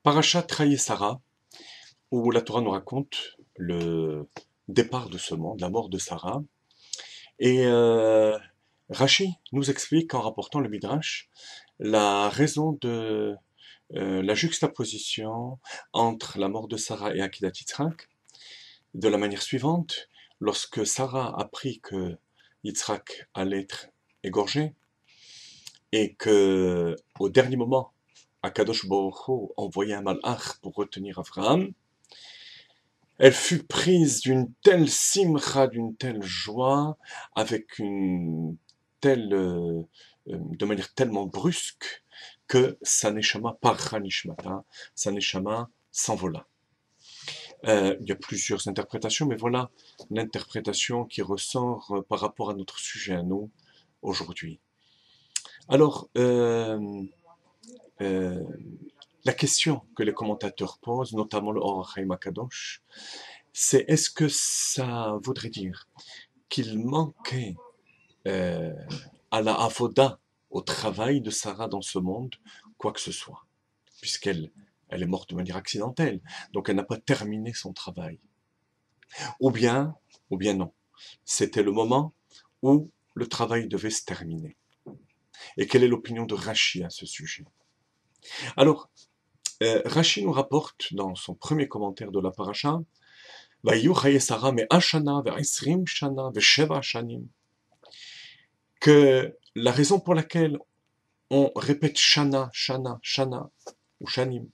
Parashat Sarah, où la Torah nous raconte le départ de ce monde, la mort de Sarah. Et Rashi nous explique en rapportant le Midrash la raison de la juxtaposition entre la mort de Sarah et Akedat Yitzhak de la manière suivante. Lorsque Sarah apprit que Yitzhak allait être égorgé et que au dernier moment, Akadosh Baruch Hu envoyait un malach pour retenir Abraham, elle fut prise d'une telle simcha, d'une telle joie, avec de manière tellement brusque, que sa neshama parcha nishmata, sa neshama s'envola. Il y a plusieurs interprétations, mais voilà l'interprétation qui ressort par rapport à notre sujet à nous aujourd'hui. Alors, la question que les commentateurs posent, notamment le Or HaChaim HaKadosh, c'est est-ce que ça voudrait dire qu'il manquait à la avoda, au travail de Sarah dans ce monde, quoi que ce soit, puisqu'elle est morte de manière accidentelle, donc elle n'a pas terminé son travail. Ou bien non. C'était le moment où le travail devait se terminer. Et quelle est l'opinion de Rashi à ce sujet? Alors, Rashi nous rapporte dans son premier commentaire de la paracha, que la raison pour laquelle on répète Shana, Shana, Shana, ou Shanim,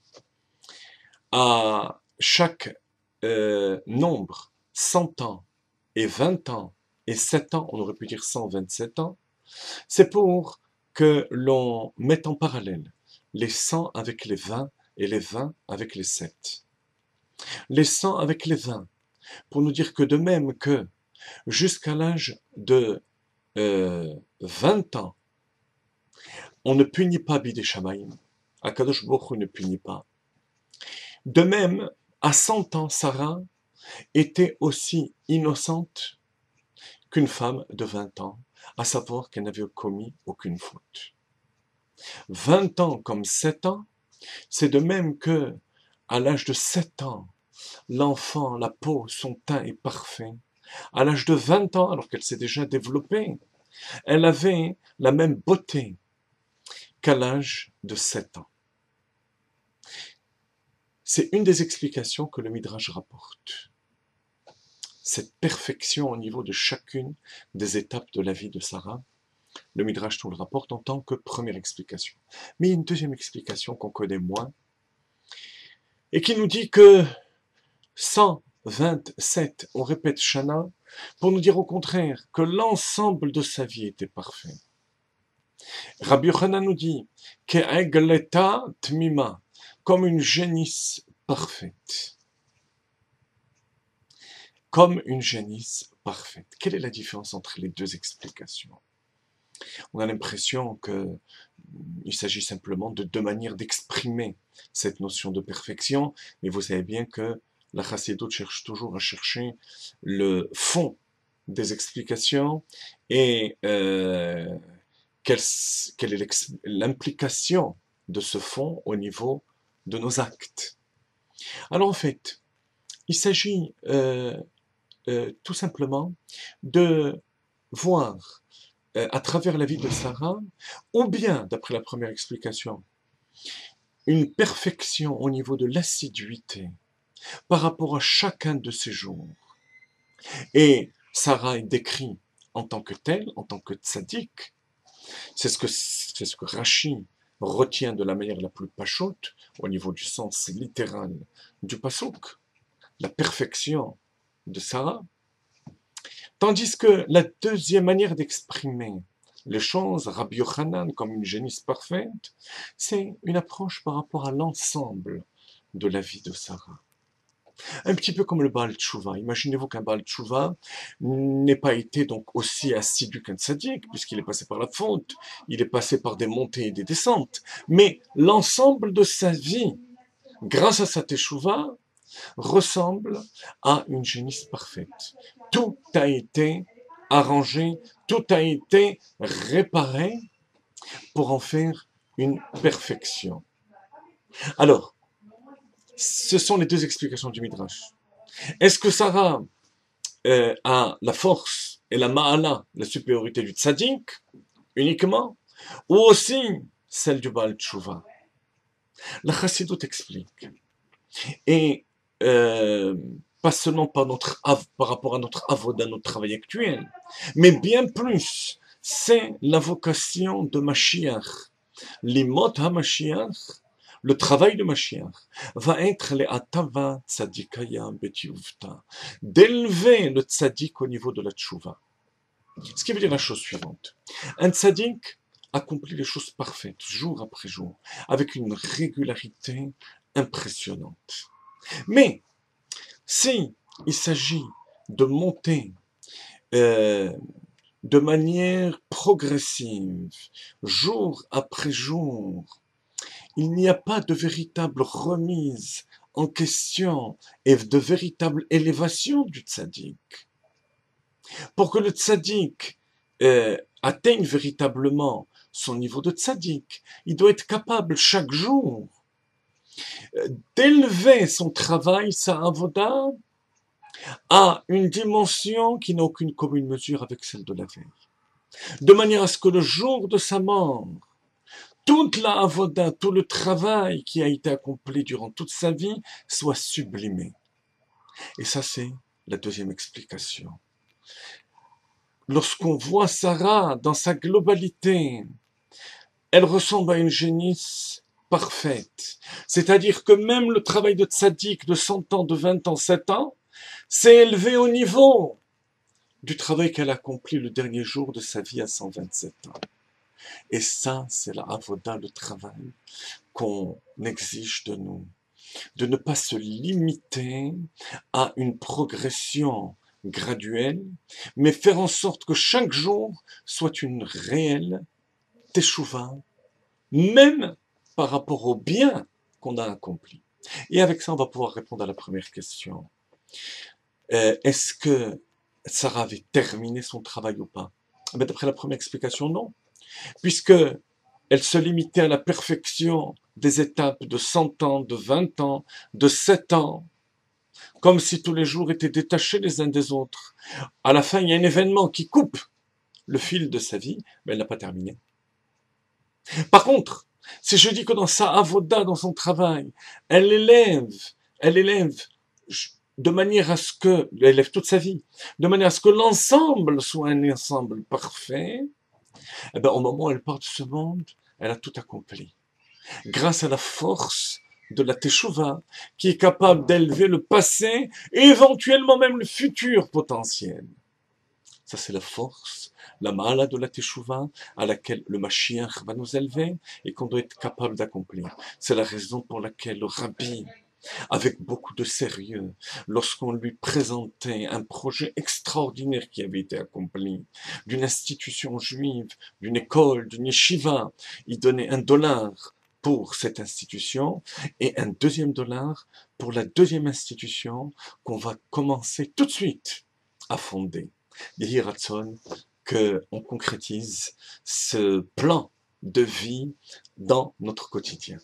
à chaque nombre, 100 ans et 20 ans et 7 ans, on aurait pu dire 127 ans, c'est pour que l'on mette en parallèle les 100 avec les 20 et les 20 avec les 7. Les 100 avec les 20, pour nous dire que de même que jusqu'à l'âge de 20 ans, on ne punit pas Bidé Shamaïm. Akadosh Baruch Hu ne punit pas. De même, à 100 ans, Sarah était aussi innocente qu'une femme de 20 ans, à savoir qu'elle n'avait commis aucune faute. 20 ans comme 7 ans, c'est de même que, à l'âge de 7 ans, l'enfant, la peau, son teint est parfait. À l'âge de 20 ans, alors qu'elle s'est déjà développée, elle avait la même beauté qu'à l'âge de 7 ans. C'est une des explications que le Midrash rapporte. Cette perfection au niveau de chacune des étapes de la vie de Sarah, le Midrash nous le rapporte en tant que première explication. Mais il y a une deuxième explication qu'on connaît moins, et qui nous dit que 127, on répète Shana, pour nous dire au contraire que l'ensemble de sa vie était parfait. Rabbi Yochanan nous dit Ke'egleta tmima, comme une génisse parfaite. Comme une génisse parfaite. Quelle est la différence entre les deux explications? On a l'impression qu'il s'agit simplement de deux manières d'exprimer cette notion de perfection, mais vous savez bien que la Chassidoute cherche toujours à chercher le fond des explications et quelle est l'implication de ce fond au niveau de nos actes. Alors en fait, il s'agit tout simplement de voir à travers la vie de Sarah, ou bien, d'après la première explication, une perfection au niveau de l'assiduité par rapport à chacun de ses jours. Et Sarah est décrite en tant que telle, en tant que tzaddik. C'est ce que Rashi retient de la manière la plus pachoute, au niveau du sens littéral du pasuk, la perfection de Sarah. Tandis que la deuxième manière d'exprimer les choses, Rabbi Yochanan comme une génisse parfaite, c'est une approche par rapport à l'ensemble de la vie de Sarah. Un petit peu comme le Baal Tshuva. Imaginez-vous qu'un Baal Tshuva n'ait pas été donc aussi assidu qu'un tzaddik, puisqu'il est passé par la faute, il est passé par des montées et des descentes. Mais l'ensemble de sa vie, grâce à sa teshuva, ressemble à une génisse parfaite. Tout a été arrangé, tout a été réparé pour en faire une perfection. Alors, Ce sont les deux explications du Midrash. Est-ce que Sarah a la force et la ma'ala, la supériorité du tzaddik, uniquement, ou aussi celle du Baal Tshuva? La Chassidut explique. Et pas seulement par rapport à notre avoda, notre travail actuel, mais bien plus, c'est la vocation de Mashiach. L'imot HaMashiach, le travail de Mashiach, va être les atava tzadikaya betiuvta, d'élever le tzadik au niveau de la tchouva. Ce qui veut dire la chose suivante. Un tzadik accomplit les choses parfaites, jour après jour, avec une régularité impressionnante. Mais, si il s'agit de monter de manière progressive, jour après jour, il n'y a pas de véritable remise en question et de véritable élévation du tzaddik. Pour que le tzaddik atteigne véritablement son niveau de tzaddik, il doit être capable chaque jour d'élever son travail, sa avoda, à une dimension qui n'a aucune commune mesure avec celle de la veille. De manière à ce que le jour de sa mort, toute la avoda, tout le travail qui a été accompli durant toute sa vie soit sublimé. Et ça, c'est la deuxième explication. Lorsqu'on voit Sarah dans sa globalité, elle ressemble à une génisse parfaite. C'est-à-dire que même le travail de tzaddik de 100 ans, de 20 ans, 7 ans, s'est élevé au niveau du travail qu'elle a accompli le dernier jour de sa vie à 127 ans. Et ça, c'est la avoda, le travail qu'on exige de nous. De ne pas se limiter à une progression graduelle, mais faire en sorte que chaque jour soit une réelle teshuva, même par rapport au bien qu'on a accompli. Et avec ça, on va pouvoir répondre à la première question. Est-ce que Sarah avait terminé son travail ou pas? D'après la première explication, non. Puisque elle se limitait à la perfection des étapes de 100 ans, de 20 ans, de 7 ans, comme si tous les jours étaient détachés les uns des autres. À la fin, il y a un événement qui coupe le fil de sa vie, mais elle n'a pas terminé. Par contre, si je dis que dans sa avoda, dans son travail, elle élève de manière à ce que, elle élève toute sa vie, de manière à ce que l'ensemble soit un ensemble parfait, eh bien, au moment où elle part de ce monde, elle a tout accompli. Grâce à la force de la teshuva, qui est capable d'élever le passé et éventuellement même le futur potentiel. Ça, c'est la force, la ma'ala de la teshuva, à laquelle le Mashiach va nous élever et qu'on doit être capable d'accomplir. C'est la raison pour laquelle le Rabbi, avec beaucoup de sérieux, lorsqu'on lui présentait un projet extraordinaire qui avait été accompli, d'une institution juive, d'une école, d'une yeshiva, il donnait $1 pour cette institution et un $2 pour la deuxième institution qu'on va commencer tout de suite à fonder. Yehi Ratzon, qu'on concrétise ce plan de vie dans notre quotidien.